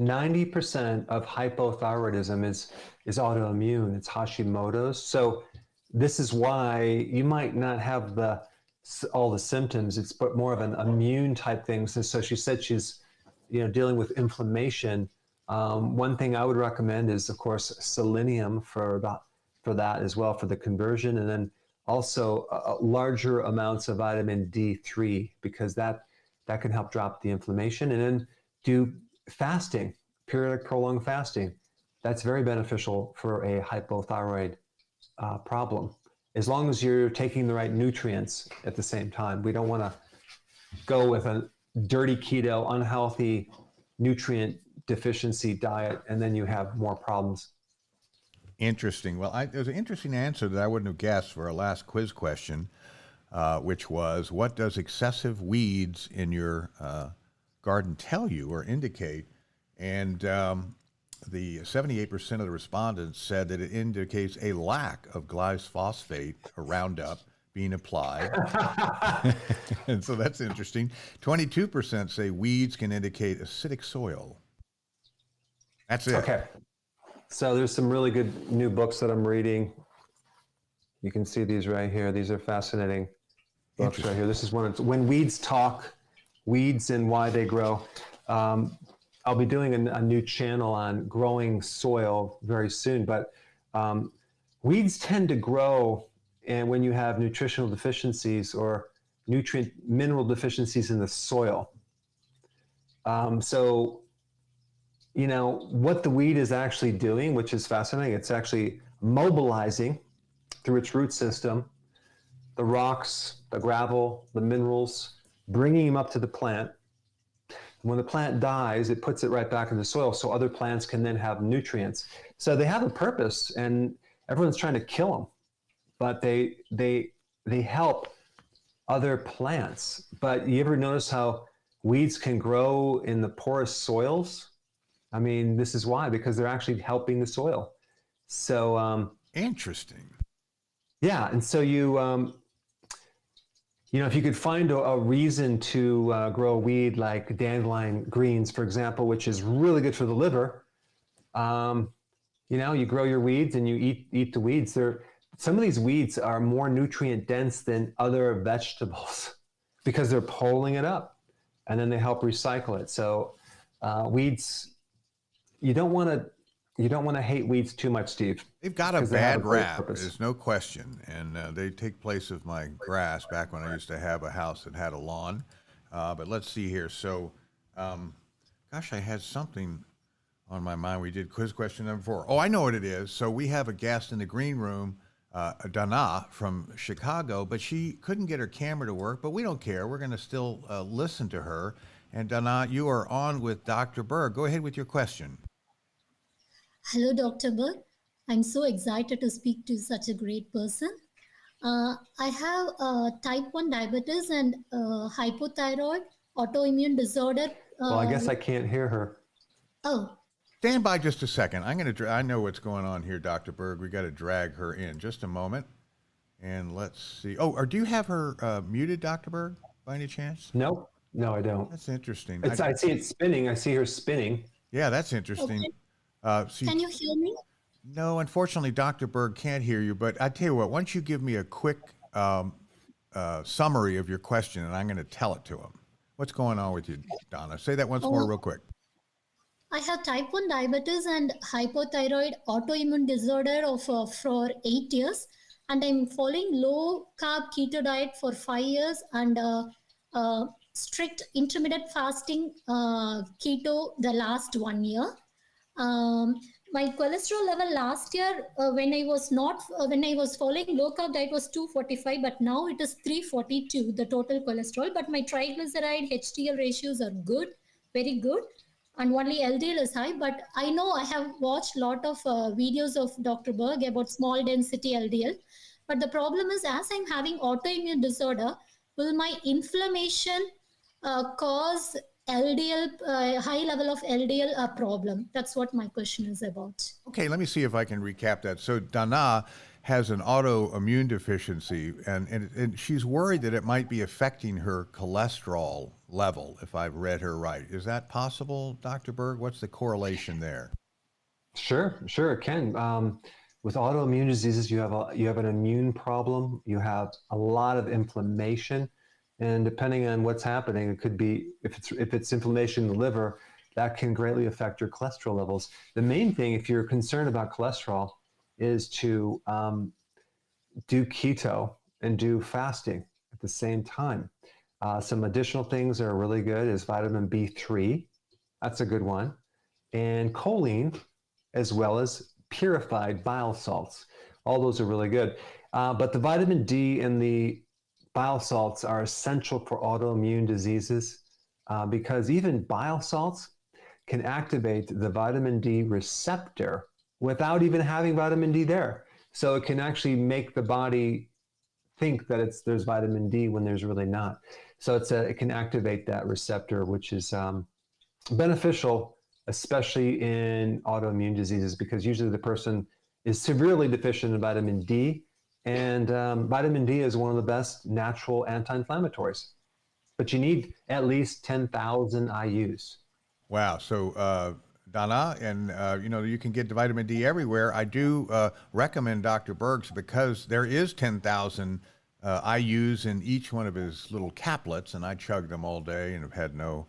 [SPEAKER 1] 90% of hypothyroidism is autoimmune. It's Hashimoto's. So this is why you might not have all the symptoms. It's more of an immune type thing. So she said she's dealing with inflammation. One thing I would recommend is, of course, selenium for that as well, for the conversion, and then also larger amounts of vitamin D3, because that can help drop the inflammation. And then do fasting, periodic prolonged fasting. That's very beneficial for a hypothyroid problem, as long as you're taking the right nutrients at the same time. We don't want to go with a dirty keto, unhealthy, nutrient deficiency diet, and then you have more problems.
[SPEAKER 2] Interesting. Well, there's an interesting answer that I wouldn't have guessed for our last quiz question, which was, what does excessive weeds in your garden tell you or indicate? And the 78% of the respondents said that it indicates a lack of glyphosate, or Roundup, being applied. And so that's interesting. 22% say weeds can indicate acidic soil. That's it.
[SPEAKER 1] Okay. So there's some really good new books that I'm reading. You can see these right here. These are fascinating books right here. This is one. When Weeds Talk, Weeds and Why They Grow. I'll be doing a new channel on growing soil very soon, but Weeds tend to grow, and when you have nutritional deficiencies or nutrient mineral deficiencies in the soil. So, you know, what the weed is actually doing, which is fascinating, it's actually mobilizing through its root system the rocks, the gravel, the minerals, bringing them up to the plant. When the plant dies, it puts it right back in the soil so other plants can then have nutrients. So they have a purpose, and everyone's trying to kill them, but they help other plants. But you ever notice how weeds can grow in the porous soils? I mean, this is why, because they're actually helping the soil. So
[SPEAKER 2] Interesting.
[SPEAKER 1] yeah, and so you know, if you could find a reason to grow a weed like dandelion greens, for example, which is really good for the liver, you know, you grow your weeds and you eat the weeds. Some of these weeds are more nutrient dense than other vegetables because they're pulling it up, and then they help recycle it. So weeds, you don't want to hate weeds too much, Steve.
[SPEAKER 2] They've got a
[SPEAKER 1] 'cause they have
[SPEAKER 2] bad
[SPEAKER 1] great
[SPEAKER 2] rap,
[SPEAKER 1] purpose.
[SPEAKER 2] there's no question. And they take place of my grass back when I used to have a house that had a lawn. But let's see here. So, gosh, I had something on my mind. We did quiz question number 4. Oh, I know what it is. So we have a guest in the green room, Dana from Chicago, but she couldn't get her camera to work, but we don't care. We're going to still listen to her. And Dana, you are on with Dr. Berg. Go ahead with your question.
[SPEAKER 6] Hello, Dr. Berg. I'm so excited to speak to such a great person. I have type 1 diabetes and hypothyroid autoimmune disorder.
[SPEAKER 1] Well, I guess I can't hear her.
[SPEAKER 6] Oh,
[SPEAKER 2] Stand by just a second. I know what's going on here, Dr. Berg. We got to drag her in just a moment. And let's see. Oh, or do you have her muted, Dr. Berg, by any chance?
[SPEAKER 1] Nope. No, I don't.
[SPEAKER 2] That's interesting.
[SPEAKER 1] I see it spinning. I see her spinning.
[SPEAKER 2] Yeah, that's interesting.
[SPEAKER 6] okay. Can you hear me?
[SPEAKER 2] No, unfortunately, Dr. Berg can't hear you. But I tell you what, why don't you give me a quick summary of your question, and I'm going to tell it to him. What's going on with you, Donna? Say that once more real quick.
[SPEAKER 6] I have type 1 diabetes and hypothyroid autoimmune disorder for 8 years. And I'm following low carb keto diet for 5 years and strict intermittent fasting keto the last 1 year. My cholesterol level last year when I was following low carb diet was 245, but now it is 342, the total cholesterol. But my triglyceride HDL ratios are good, very good. And only LDL is high, but I know I have watched a lot of videos of Dr. Berg about small density LDL. But the problem is, as I'm having autoimmune disorder, will my inflammation cause LDL, high level of LDL a problem? That's what my question is about.
[SPEAKER 2] Okay, let me see if I can recap that. So Dana has an autoimmune deficiency, and she's worried that it might be affecting her cholesterol level, if I've read her right. Is that possible, Dr. Berg? What's the correlation there?
[SPEAKER 1] Sure, it can. With autoimmune diseases, you have an immune problem. You have a lot of inflammation, and depending on what's happening, it could be if it's inflammation in the liver, that can greatly affect your cholesterol levels. The main thing, if you're concerned about cholesterol, is to do keto and do fasting at the same time. Some additional things that are really good is vitamin B3. That's a good one. And choline, as well as purified bile salts. All those are really good. But the vitamin D and the bile salts are essential for autoimmune diseases because even bile salts can activate the vitamin D receptor without even having vitamin D there. So it can actually make the body think that there's vitamin D when there's really not. So it can activate that receptor, which is beneficial, especially in autoimmune diseases, because usually the person is severely deficient in vitamin D, and vitamin D is one of the best natural anti-inflammatories. But you need at least 10,000 IUs.
[SPEAKER 2] Wow. So Dana, and you can get the vitamin D everywhere. I do recommend Dr. Berg's because there is 10,000 IUs in each one of his little caplets, and I chug them all day and have had no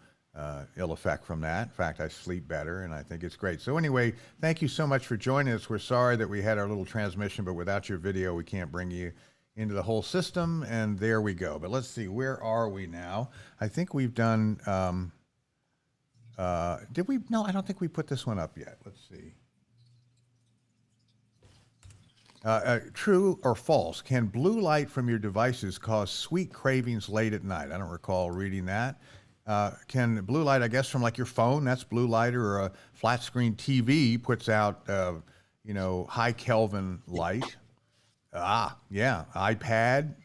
[SPEAKER 2] ill effect from that. In fact, I sleep better, and I think it's great. So anyway, thank you so much for joining us. We're sorry that we had our little transmission, but without your video, we can't bring you into the whole system, and there we go. But let's see, where are we now? I think we've done, did we? No, I don't think we put this one up yet. Let's see. True or false, can blue light from your devices cause sweet cravings late at night? I don't recall reading that. Can blue light, I guess, from like your phone, that's blue light, or a flat screen TV puts out, high Kelvin light. Yeah, iPad,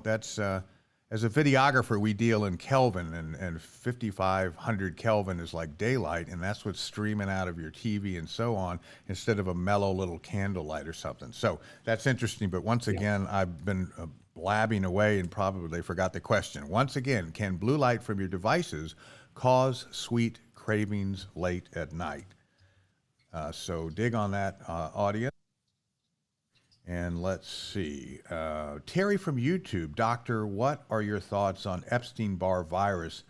[SPEAKER 2] that's, as a videographer, we deal in Kelvin, and 5,500 Kelvin is like daylight, and that's what's streaming out of your TV and so on, instead of a mellow little candlelight or something. So that's interesting, but once again, I've been blabbing away and probably forgot the question. Once again, can blue light from your devices cause sweet cravings late at night? So dig on that, audience. And let's see, Terry from YouTube, Doctor, what are your thoughts on Epstein-Barr virus?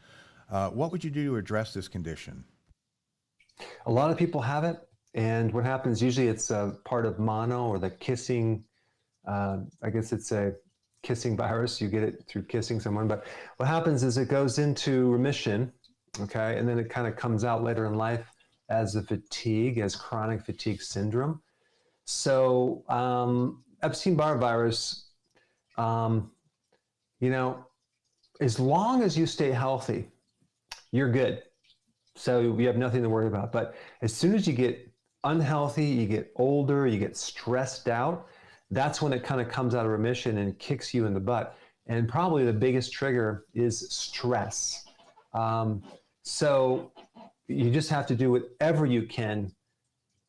[SPEAKER 2] What would you do to address this condition?
[SPEAKER 1] A lot of people have it, and what happens, usually it's a part of mono, or the kissing, I guess it's a kissing virus. You get it through kissing someone, but what happens is it goes into remission, okay, and then it kind of comes out later in life as a fatigue, as chronic fatigue syndrome. So Epstein-Barr virus, as long as you stay healthy, you're good. So you have nothing to worry about. But as soon as you get unhealthy, you get older, you get stressed out, that's when it kind of comes out of remission and kicks you in the butt. And probably the biggest trigger is stress. So you just have to do whatever you can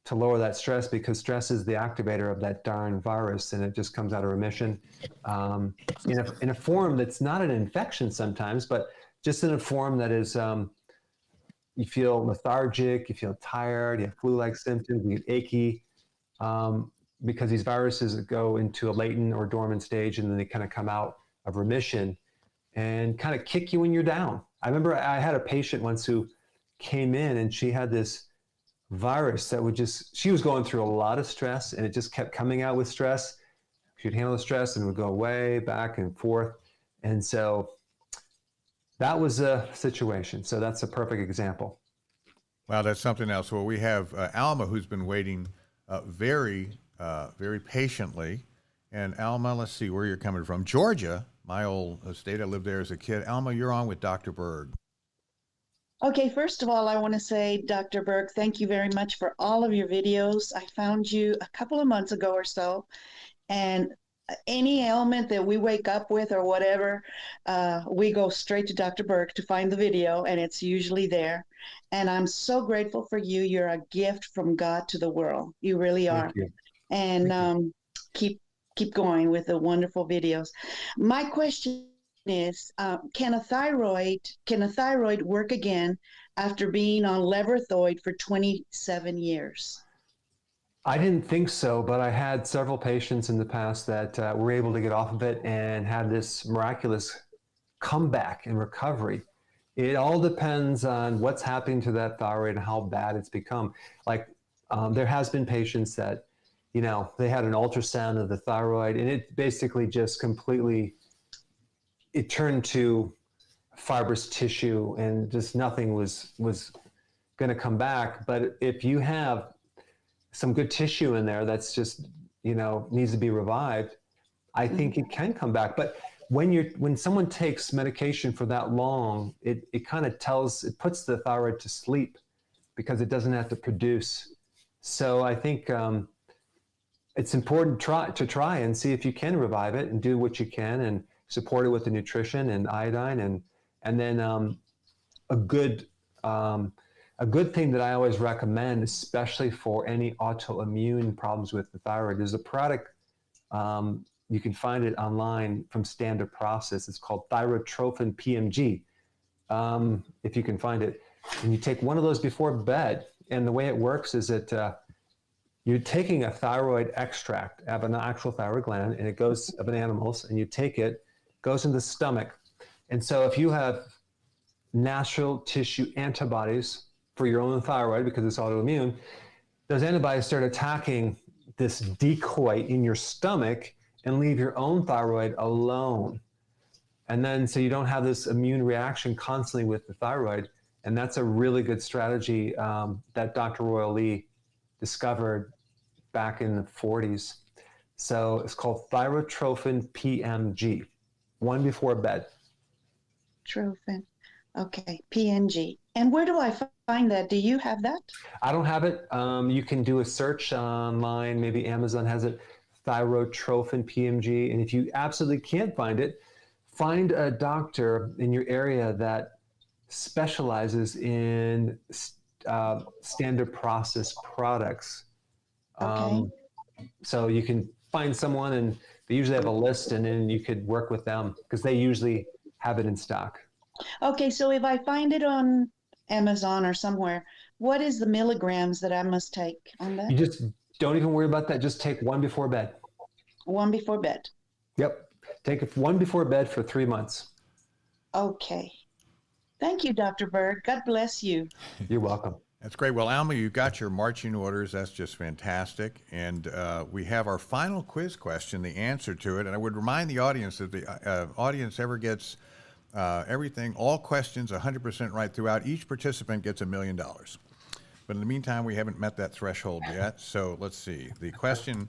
[SPEAKER 1] to lower that stress, because stress is the activator of that darn virus, and it just comes out of remission in a form that's not an infection sometimes, but just in a form that is, you feel lethargic, you feel tired, you have flu-like symptoms, you get achy, because these viruses go into a latent or dormant stage, and then they kind of come out of remission and kind of kick you when you're down. I remember I had a patient once who came in, and she had this virus that she was going through a lot of stress, and it just kept coming out with stress. She'd handle the stress and it would go way back and forth. And so that was a situation. So that's a perfect example.
[SPEAKER 2] Wow, that's something else. Well, we have Alma, who's been waiting very patiently. And Alma, let's see where you're coming from. Georgia, my old state. I lived there as a kid. Alma, you're on with Dr. Berg.
[SPEAKER 7] Okay, first of all, I want to say, Dr. Berg, thank you very much for all of your videos. I found you a couple of months ago or so, and any ailment that we wake up with or whatever, we go straight to Dr. Berg to find the video, and it's usually there. And I'm so grateful for you. You're a gift from God to the world. You really are.
[SPEAKER 1] Thank you.
[SPEAKER 7] And keep going with the wonderful videos. My question is, can a thyroid work again after being on Levothroid for 27 years?
[SPEAKER 1] I didn't think so, but I had several patients in the past that were able to get off of it and had this miraculous comeback and recovery. It all depends on what's happening to that thyroid and how bad it's become. Like there has been patients that, they had an ultrasound of the thyroid, and it basically just completely, it turned to fibrous tissue, and just nothing was going to come back. But if you have some good tissue in there that's just, needs to be revived, I think it can come back. But when someone takes medication for that long, it kind of puts the thyroid to sleep, because it doesn't have to produce. So I think it's important to try and see if you can revive it, and do what you can and support it with the nutrition and iodine, and then a good thing that I always recommend, especially for any autoimmune problems with the thyroid, is a product, you can find it online from Standard Process. It's called Thyrotrophin PMG, if you can find it. And you take one of those before bed. And the way it works is that you're taking a thyroid extract of an actual thyroid gland, and it goes of an animal's, and you take it, goes in the stomach. And so if you have natural tissue antibodies for your own thyroid because it's autoimmune. Those antibodies start attacking this decoy in your stomach and leave your own thyroid alone. And then so you don't have this immune reaction constantly with the thyroid. And that's a really good strategy that Dr. Royal Lee discovered back in the 40s. So it's called thyrotrophin PMG, one before bed.
[SPEAKER 7] Trophin. Okay, PNG. And where do I find that? Do you have that?
[SPEAKER 1] I don't have it. You can do a search online. Maybe Amazon has it, thyrotrophin PMG. And if you absolutely can't find it, find a doctor in your area that specializes in standard process products.
[SPEAKER 7] Okay.
[SPEAKER 1] So you can find someone, and they usually have a list, and then you could work with them because they usually have it in stock.
[SPEAKER 7] Okay, so if I find it on Amazon or somewhere, what is the milligrams that I must take on that?
[SPEAKER 1] You just don't even worry about that. Just take one before bed.
[SPEAKER 7] One before bed.
[SPEAKER 1] Yep. Take one before bed for 3 months.
[SPEAKER 7] Okay. Thank you, Dr. Berg. God bless you.
[SPEAKER 1] You're welcome.
[SPEAKER 2] That's great. Well, Alma, you got your marching orders. That's just fantastic. And we have our final quiz question, the answer to it. And I would remind the audience that the audience ever gets everything, all questions 100% right throughout. Each participant gets $1 million. But in the meantime, we haven't met that threshold yet. So let's see. The question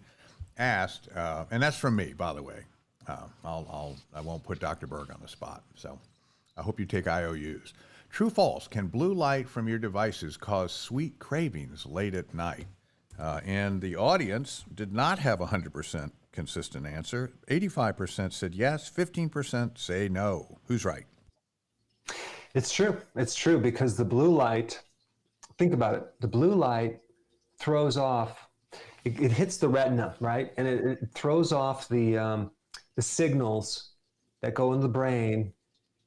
[SPEAKER 2] asked, and that's from me, by the way. I won't put Dr. Berg on the spot. So I hope you take IOUs. True, false, can blue light from your devices cause sweet cravings late at night? And the audience did not have a 100% consistent answer. 85% said yes, 15% say no. Who's right?
[SPEAKER 1] It's true. It's true because the blue light, think about it. The blue light throws off, it hits the retina, right? And it throws off the signals that go in the brain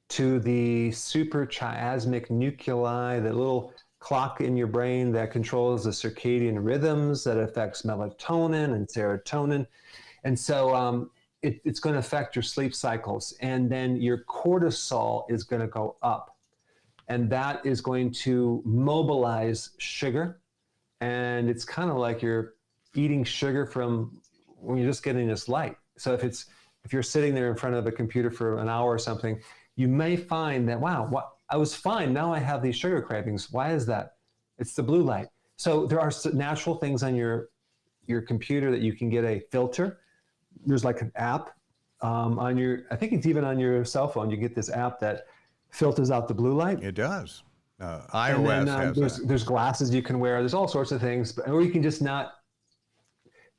[SPEAKER 1] to the suprachiasmatic nuclei, the little clock in your brain that controls the circadian rhythms that affects melatonin and serotonin. And so it's going to affect your sleep cycles. And then your cortisol is going to go up. And that is going to mobilize sugar. And it's kind of like you're eating sugar from when you're just getting this light. So if you're sitting there in front of a computer for an hour or something, you may find that, wow, I was fine. Now I have these sugar cravings. Why is that? It's the blue light. So there are natural things on your computer that you can get a filter. There's like an app I think it's even on your cell phone. You get this app that filters out the blue light.
[SPEAKER 2] It does. iOS has that.
[SPEAKER 1] There's glasses you can wear. There's all sorts of things, or you can just not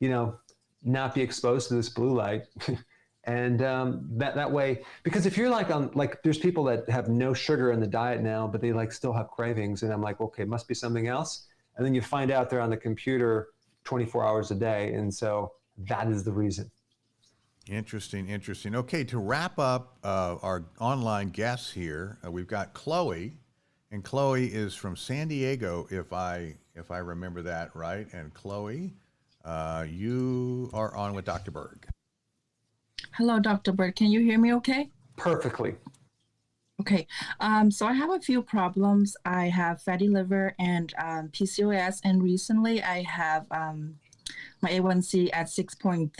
[SPEAKER 1] be exposed to this blue light. And that way, because if you're like there's people that have no sugar in the diet now, but they still have cravings. And I'm like, okay, must be something else. And then you find out they're on the computer 24 hours a day. And so that is the reason.
[SPEAKER 2] Interesting. Okay, to wrap up our online guests here, we've got Chloe, and Chloe is from San Diego, if I remember that right. And Chloe, you are on with Dr. Berg.
[SPEAKER 8] Hello, Dr. Berg. Can you hear me okay?
[SPEAKER 1] Perfectly.
[SPEAKER 8] Okay. So I have a few problems. I have fatty liver and PCOS, and recently I have my A1C at 6.3.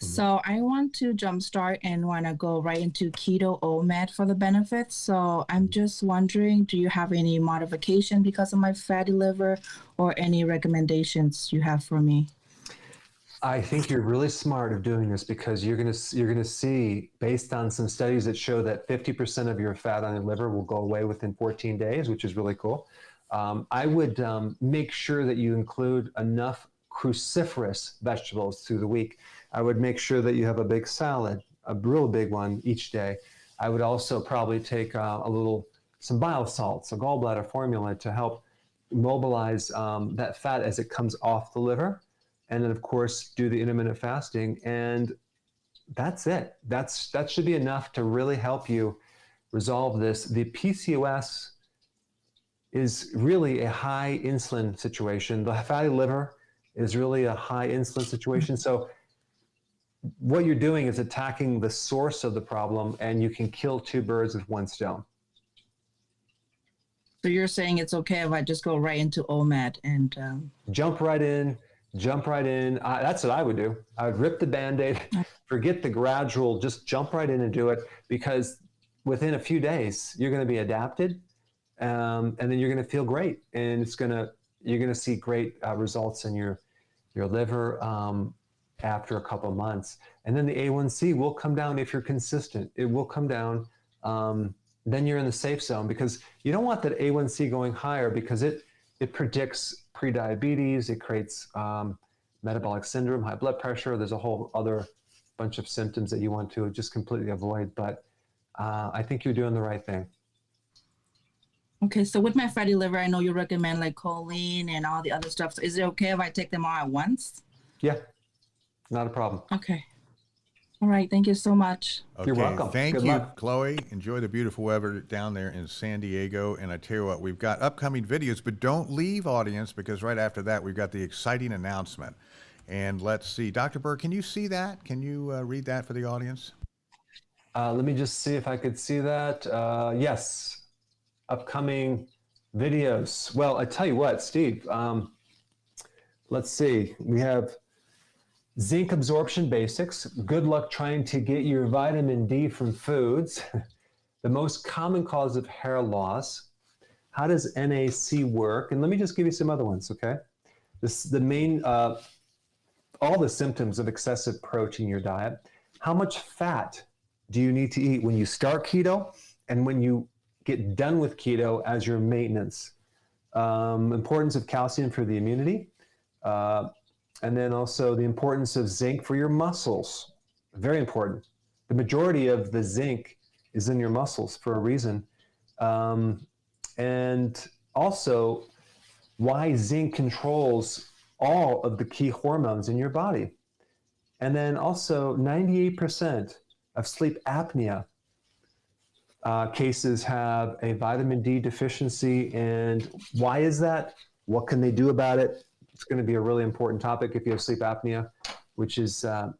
[SPEAKER 8] Mm-hmm. So I want to jumpstart and want to go right into keto OMAD for the benefits. So I'm just wondering, do you have any modification because of my fatty liver, or any recommendations you have for me?
[SPEAKER 1] I think you're really smart of doing this because you're gonna see, based on some studies that show that 50% of your fat on your liver will go away within 14 days, which is really cool. I would make sure that you include enough cruciferous vegetables through the week. I would make sure that you have a big salad, a real big one each day. I would also probably take some bile salts, a gallbladder formula to help mobilize that fat as it comes off the liver. And then, of course, do the intermittent fasting. And that's it. That should be enough to really help you resolve this. The PCOS is really a high insulin situation. The fatty liver is really a high insulin situation. So what you're doing is attacking the source of the problem, and you can kill two birds with one stone.
[SPEAKER 8] So you're saying it's okay if I just go right into OMAD and
[SPEAKER 1] Jump right in. That's what I would do. I would rip the Band-Aid, forget the gradual, just jump right in and do it, because within a few days, you're going to be adapted, and then you're going to feel great. And you're going to see great results in your liver after a couple of months. And then the A1C will come down if you're consistent. It will come down. Then you're in the safe zone, because you don't want that A1C going higher, because it predicts prediabetes. It creates metabolic syndrome, high blood pressure. There's a whole other bunch of symptoms that you want to just completely avoid. But I think you're doing the right thing.
[SPEAKER 8] okay, so with my fatty liver, I know you recommend like choline and all the other stuff. So is it okay if I take them all at once?
[SPEAKER 1] Yeah, not a problem.
[SPEAKER 8] Okay. All right. Thank you so much.
[SPEAKER 2] Okay,
[SPEAKER 1] You're welcome.
[SPEAKER 2] thank
[SPEAKER 1] Good
[SPEAKER 2] you,
[SPEAKER 1] luck.
[SPEAKER 2] Chloe. Enjoy the beautiful weather down there in San Diego. And I tell you what, we've got upcoming videos, but don't leave, audience, because right after that, we've got the exciting announcement. And let's see, Dr. Berg, can you see that? Can you read that for the audience?
[SPEAKER 1] Let me just see if I could see that. Yes, upcoming videos. Well, I tell you what, Steve, let's see. We have zinc absorption basics. Good luck trying to get your vitamin D from foods. The most common cause of hair loss. How does NAC work? And let me just give you some other ones, okay? The main, all the symptoms of excessive protein in your diet. How much fat do you need to eat when you start keto and when you get done with keto as your maintenance? Importance of calcium for the immunity. And then also the importance of zinc for your muscles. Very important. The majority of the zinc is in your muscles for a reason. And also why zinc controls all of the key hormones in your body. And then also 98% of sleep apnea cases have a vitamin D deficiency. And why is that? What can they do about it? It's going to be a really important topic if you have sleep apnea, which is, well,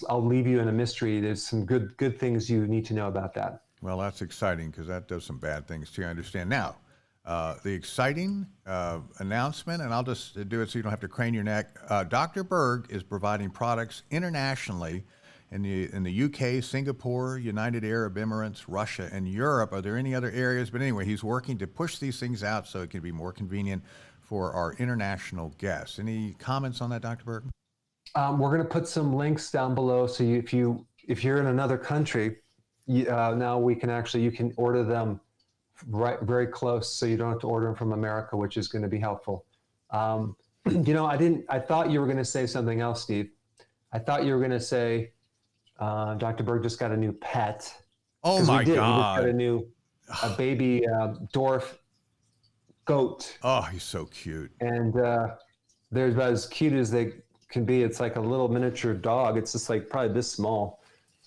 [SPEAKER 1] I'll leave you in a mystery. There's some good things you need to know about that.
[SPEAKER 2] Well, that's exciting, because that does some bad things too, I understand. Now, the exciting announcement, and I'll just do it so you don't have to crane your neck. Dr. Berg is providing products internationally in the UK, Singapore, United Arab Emirates, Russia, and Europe. Are there any other areas? But anyway, he's working to push these things out so it can be more convenient for our international guests. Any comments on that, Dr. Berg?
[SPEAKER 1] We're going to put some links down below. So if you're in another country, now you can order them very close, so you don't have to order them from America, which is going to be helpful. I thought you were going to say something else, Steve. I thought you were going to say, Dr. Berg just got a new pet.
[SPEAKER 2] Oh my God.
[SPEAKER 1] He just got a baby dwarf goat.
[SPEAKER 2] Oh, he's so cute.
[SPEAKER 1] And they're about as cute as they can be. It's like a little miniature dog. It's just like probably this small,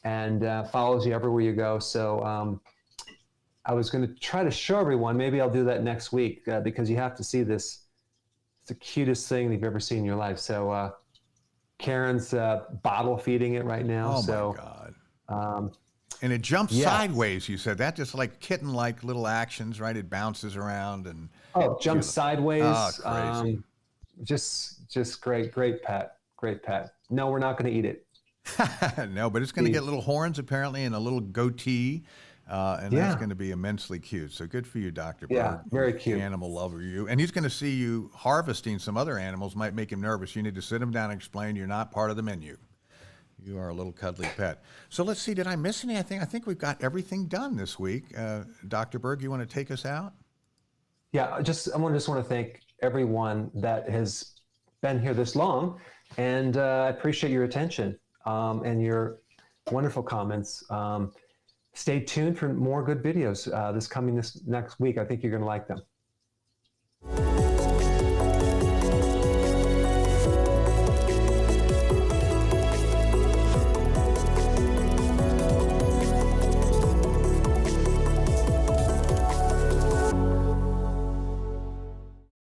[SPEAKER 1] and follows you everywhere you go. So I was going to try to show everyone. Maybe I'll do that next week, because you have to see this. It's the cutest thing you've ever seen in your life. So Karen's bottle feeding it right now.
[SPEAKER 2] Oh my God. And it jumps sideways, you said. That just like kitten-like little actions, right? It bounces around and...
[SPEAKER 1] Oh, jumps sideways.
[SPEAKER 2] Oh, crazy.
[SPEAKER 1] Just great pet. Great pet. No, we're not going to eat it.
[SPEAKER 2] No, but it's going to get little horns apparently and a little goatee. And that's going to be immensely cute. So good for you, Dr. Berg.
[SPEAKER 1] Yeah, very cute.
[SPEAKER 2] Animal lover, you. And he's going to see you harvesting some other animals, might make him nervous. You need to sit him down and explain you're not part of the menu. You are a little cuddly pet. So let's see, did I miss anything? I think we've got everything done this week. Dr. Berg, you want to take us out?
[SPEAKER 1] Yeah, I just want to thank everyone that has been here this long, and I appreciate your attention and your wonderful comments. Stay tuned for more good videos this next week. I think you're going to like them.